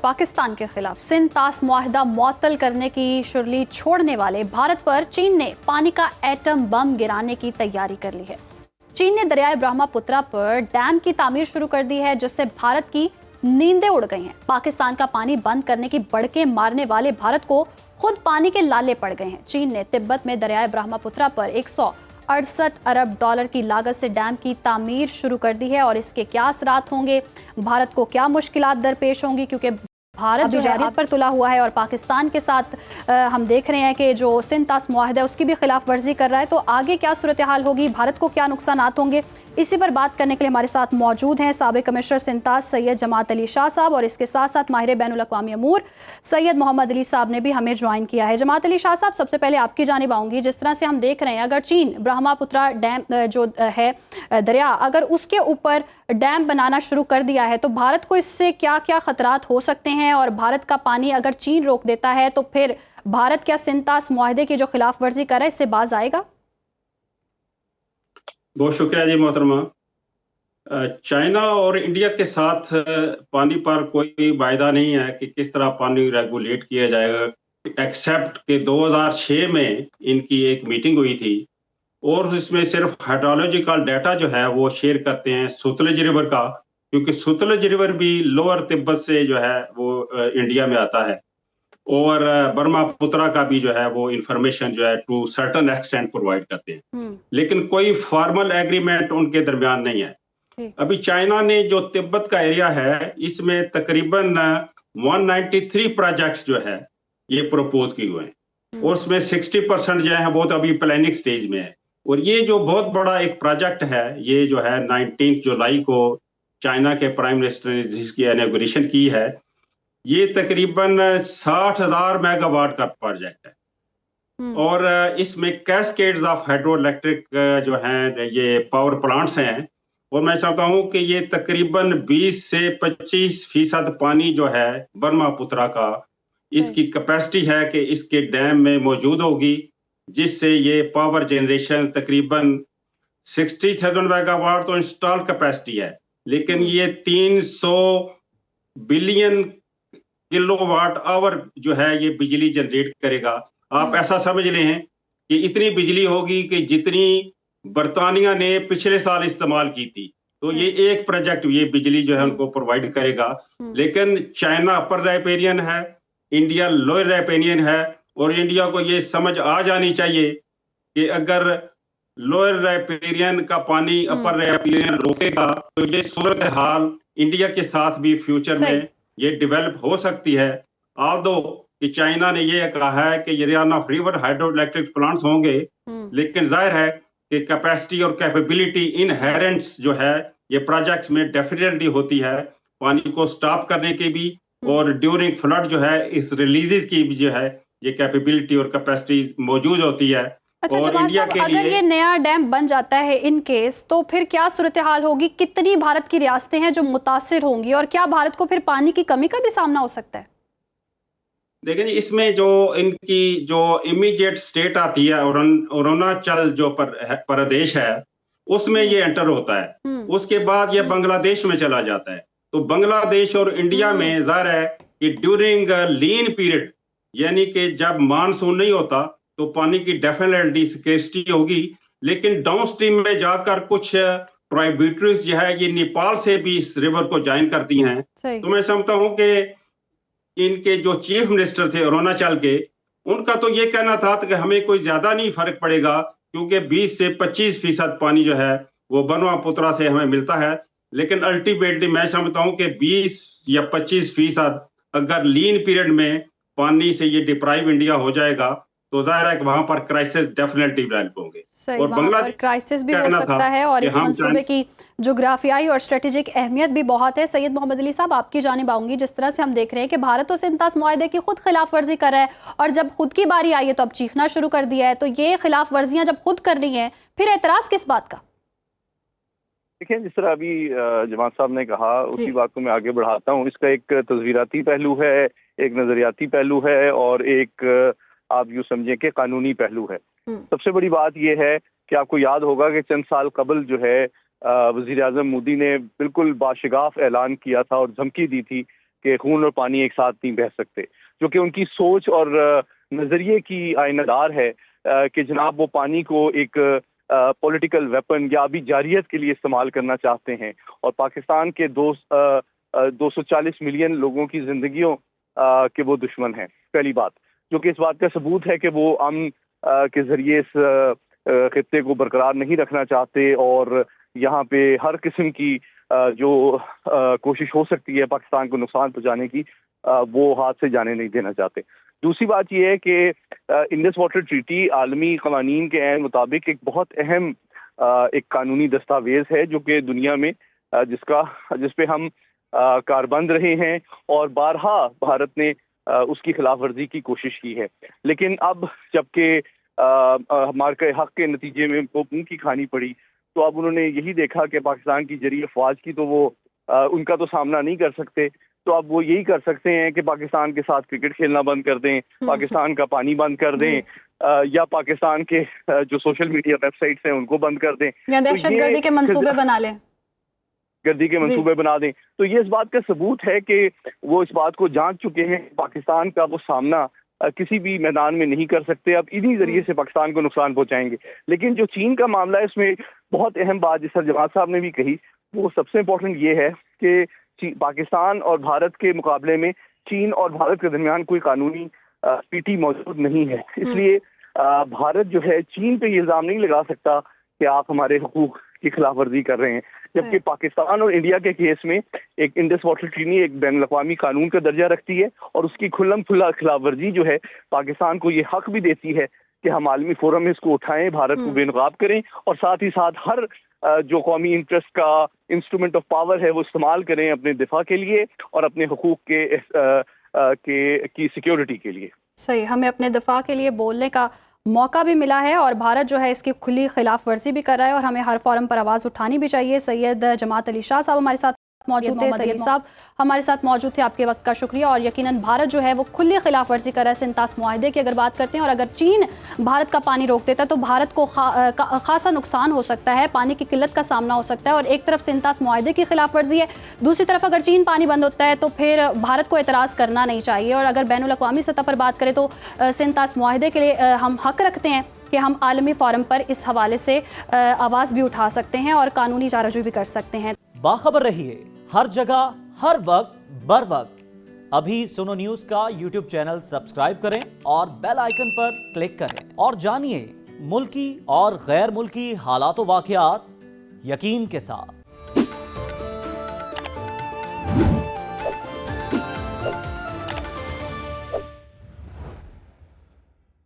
पाकिस्तान के खिलाफ सिंध तास मुआहदा मुअत्तल करने की शुरली छोड़ने वाले भारत पर चीन ने पानी का एटम बम गिराने की तैयारी कर ली है। चीन ने दरियाए ब्रह्मपुत्रा पर डैम की तामीर शुरू कर दी है, जिससे भारत की नींदें उड़ गई हैं। पाकिस्तान का पानी बंद करने की बड़के मारने वाले भारत को खुद पानी के लाले पड़ गए हैं। चीन ने तिब्बत में दरियाए ब्रह्मपुत्रा पर 168 अरब डॉलर की लागत से डैम की तामीर शुरू कर दी है और इसके क्या असरात होंगे, भारत को क्या मुश्किलात दरपेश होंगी, क्योंकि भारत जो है पर तुला हुआ है और पाकिस्तान के साथ हम देख रहे हैं कि जो सिंध तास मुआहदा है उसकी भी खिलाफ वर्जी कर रहा है। तो आगे क्या सूरत हाल होगी, भारत को क्या नुकसानात होंगे, इसी पर बात करने के लिए हमारे साथ मौजूद हैं साबिक कमिश्नर सिंध तास सैयद जमात अली शाह साहब, और इसके साथ साथ माहिर बैनुल अक़वामी अमूर सैयद मोहम्मद अली साहब ने भी हमें ज्वाइन किया है। जमात अली शाह साहब, सबसे पहले आपकी जानिब आऊँगी। जिस तरह से हम देख रहे हैं, अगर चीन ब्रह्मपुत्रा डैम जो है दरिया, अगर उसके ऊपर डैम बनाना शुरू कर दिया है तो भारत को इससे क्या क्या खतरात हो सकते हैं, और भारत का पानी अगर चीन रोक देता है तो फिर भारत क्या सिंध तास मुआहदे की जो खिलाफ वर्जी कर रहा है इससे बाज आएगा? बहुत शुक्रिया जी मोहतरमा। चाइना और इंडिया के साथ पानी पर कोई वायदा नहीं है कि किस तरह पानी रेगुलेट किया जाएगा, एक्सेप्ट कि 2006 में इनकी एक मीटिंग हुई थी और उसमें सिर्फ हाइड्रोलॉजिकल डाटा जो है वो शेयर करते हैं सतलुज रिवर का, क्योंकि सतलुज रिवर भी लोअर तिब्बत से जो है वो इंडिया में आता है, और ब्रह्मपुत्रा का भी जो है वो इंफॉर्मेशन जो है टू सर्टेन एक्सटेंट प्रोवाइड करते हैं, लेकिन कोई फॉर्मल एग्रीमेंट उनके दरमियान नहीं है। अभी चाइना ने जो तिब्बत का एरिया है इसमें तकरीबन 193 प्रोजेक्ट्स जो है ये प्रपोज किए हुए हैं और उसमें 60% जो है वो तो अभी प्लानिंग स्टेज में है। और ये जो बहुत बड़ा एक प्रोजेक्ट है, ये जो है 19 जुलाई को चाइना के प्राइम मिनिस्टर ने जिसकी इनॉग्रेशन की है, ये तकरीबन 60,000 मेगावाट का प्रोजेक्ट है और इसमें कैस्केड्स ऑफ हाइड्रो इलेक्ट्रिक जो हैं ये पावर प्लांट्स हैं, और मैं चाहता हूं कि ये तकरीबन 20 से 25% पानी जो है ब्रह्मपुत्रा का इसकी कैपेसिटी है कि इसके डैम में मौजूद होगी, जिससे ये पावर जनरेशन तकरीबन 60,000 मेगावाट तो इंस्टॉल कैपेसिटी है, लेकिन ये 300 बिलियन किलोवाट आवर जो है ये बिजली जनरेट करेगा। आप ऐसा समझ लें कि इतनी बिजली होगी कि जितनी बर्तानिया ने पिछले साल इस्तेमाल की थी। तो ये एक प्रोजेक्ट ये बिजली जो है उनको प्रोवाइड करेगा। लेकिन चाइना अपर राइपेरियन है, इंडिया लोअर राइपेरियन है, और इंडिया को ये समझ आ जानी चाहिए कि अगर लोअर राइपेरियन का पानी अपर राइपेरियन रोकेगा तो ये सूरत हाल इंडिया के साथ भी फ्यूचर में ये डेवलप हो सकती है। ऑल्दो कि चाइना ने ये कहा है कि run of river hydro electric plants होंगे, लेकिन जाहिर है कि कैपेसिटी और कैपेबिलिटी इनहेरेंट्स जो है ये प्रोजेक्ट्स में डेफिनेटली होती है, पानी को स्टॉप करने की भी और ड्यूरिंग फ्लड जो है इस रिलीजेस की भी जो है ये कैपेबिलिटी और कैपेसिटी मौजूद होती है। अच्छा, और इंडिया के अगर ये नया डैम बन जाता है इन केस, तो फिर क्या सूरत हाल होगी, कितनी भारत की रियासतें हैं जो मुतासिर होंगी, और क्या भारत को फिर पानी की कमी का भी सामना हो सकता है? देखिए, इसमें जो इनकी जो इमीडिएट स्टेट आती है अरुणाचल जो प्रदेश है उसमें ये एंटर होता है, उसके बाद ये बांग्लादेश में चला जाता है। तो बांग्लादेश और इंडिया में जाहिर है कि ड्यूरिंग लीन पीरियड, यानी कि जब मानसून नहीं होता तो पानी की डेफिनेटली स्केर्सिटी होगी, लेकिन डाउन स्ट्रीम में जाकर कुछ ट्राइब्यूटरीज जो है ये नेपाल से भी इस रिवर को ज्वाइन करती हैं। तो मैं समझता हूँ कि इनके जो चीफ मिनिस्टर थे अरुणाचल के, उनका तो ये कहना था कि हमें कोई ज्यादा नहीं फर्क पड़ेगा क्योंकि 20 से 25% पानी जो है वो ब्रह्मपुत्रा से हमें मिलता है, लेकिन अल्टीमेटली मैं समझता हूँ कि 20 या 25% अगर लीन पीरियड में पानी से ये डिप्राइव इंडिया हो जाएगा तो जाहिर है कि वहां पर क्राइसिस डेफिनेटली डेवलप होंगे और बांग्लादेश क्राइसिस भी हो सकता है, और इस मंसूबे की जोग्राफियाई और स्ट्रेटेजिक अहमियत भी बहुत है। सैयद मोहम्मद अली साहब, आपकी जानिब आऊंगी। जिस तरह से हम देख रहे हैं कि भारत तो सिंध तास मुआहदे की खुद खिलाफ वर्जी कर रहा है, और जब खुद की बारी आई है तो अब चीखना शुरू कर दिया है। तो ये खिलाफ वर्जियां जब खुद कर रही हैं, फिर एतराज किस बात का? देखिए, जिस तरह अभी जमात साहब ने कहा उसी बात को मैं आगे बढ़ाता हूँ। इसका एक तस्वीराती पहलू है, एक नजरियाती पहलू है, और एक आप यूँ समझें कि कानूनी पहलू है। सबसे बड़ी बात यह है कि आपको याद होगा कि चंद साल कबल जो है वजीर आजम मोदी ने बिल्कुल बाशिगाफ ऐलान किया था और धमकी दी थी कि खून और पानी एक साथ नहीं बह सकते, जो कि उनकी सोच और नजरिए की आईनादार है कि जनाब वो पानी को एक पॉलिटिकल वेपन या अभी जारियत के लिए इस्तेमाल करना चाहते हैं और पाकिस्तान के 240 मिलियन लोगों की जिंदगियों के वो दुश्मन हैं। पहली बात, जो कि इस बात का सबूत है कि वो अमन के जरिए इस खित्ते को बरकरार नहीं रखना चाहते और यहाँ पे हर किस्म की जो कोशिश हो सकती है पाकिस्तान को नुकसान पहुंचाने की, वो हाथ से जाने नहीं देना चाहते। दूसरी बात यह है कि इंडस वाटर ट्रीटी आलमी कवानीन के मुताबिक एक बहुत अहम एक कानूनी दस्तावेज है जो कि दुनिया में जिस पे हम कारबंद रहे हैं और बारहा भारत ने उसकी खिलाफ वर्जी की कोशिश की है। लेकिन अब जबकि हमारे हक के नतीजे में वो मुंह की खानी पड़ी, तो अब उन्होंने यही देखा कि पाकिस्तान की जरिए अफवाज की तो वो उनका तो सामना नहीं कर सकते, तो अब वो यही कर सकते हैं कि पाकिस्तान के साथ क्रिकेट खेलना बंद कर दें, पाकिस्तान का पानी बंद कर दें, या पाकिस्तान के जो सोशल मीडिया वेबसाइट्स हैं उनको बंद कर दें या दहशतगर्दी के मंसूबे बना लें, गर्दी के मंसूबे बना दें। तो ये इस बात का सबूत है कि वो इस बात को जांच चुके हैं, पाकिस्तान का वो सामना किसी भी मैदान में नहीं कर सकते, अब इन्हीं जरिए से पाकिस्तान को नुकसान पहुंचाएंगे। लेकिन जो चीन का मामला है उसमें बहुत अहम बात जिस जमात साहब ने भी कही, वो सबसे इम्पोर्टेंट ये है कि पाकिस्तान और भारत के मुकाबले में चीन और भारत के दरमियान कोई कानूनी पीटी मौजूद नहीं है। इसलिए भारत जो है चीन पे ये इल्जाम नहीं लगा सकता कि आप हमारे हुकूक की खिलाफ वर्जी कर रहे हैं, जबकि पाकिस्तान और इंडिया के केस में एक इंडस वाटर ट्रीटी एक बैन अवी कानून का दर्जा रखती है और उसकी खुल्लम खुल्ला खिलाफ वर्जी जो है पाकिस्तान को ये हक भी देती है कि हम आलमी फोरम में इसको उठाएं, भारत को बेनकाब करें और साथ ही साथ हर जो कौमी इंटरेस्ट का इंस्ट्रूमेंट ऑफ पावर है वो इस्तेमाल करें अपने दिफा के लिए और अपने हुकूक की सिक्योरिटी के लिए। सही, हमें अपने दिफा के लिए बोलने का मौका भी मिला है और भारत जो है इसकी खुली खिलाफ वर्जी भी कर रहा है और हमें हर फोरम पर आवाज़ उठानी भी चाहिए। सैयद जमात अली शाह साहब हमारे साथ मौजूद थे। सैयद साहब हमारे साथ मौजूद थे, आपके वक्त का शुक्रिया। और यकीनन भारत जो है वो खुली खिलाफ वर्जी कर रहा है। सिंतास मुआहदे की अगर बात करते हैं और अगर चीन भारत का पानी रोक देता है तो भारत को खासा नुकसान हो सकता है, पानी की किल्लत का सामना हो सकता है। और एक तरफ सिंतास मुआहदे की खिलाफ वर्जी है, दूसरी तरफ अगर चीन पानी बंद होता है तो फिर भारत को एतराज़ करना नहीं चाहिए। और अगर बैनुल अक़वामी सतह पर बात करें तो सिंतास मुआहदे के लिए हम हक रखते हैं कि हम आलमी फोरम पर इस हवाले से आवाज़ भी उठा सकते हैं और कानूनी चाराजोई भी कर सकते हैं। बाखबर रहिए हर जगह हर वक्त बर वक्त। अभी सुनो न्यूज का यूट्यूब चैनल सब्सक्राइब करें और बेल आइकन पर क्लिक करें और जानिए मुल्की और गैर मुल्की हालात व वाक़यात यकीन के साथ।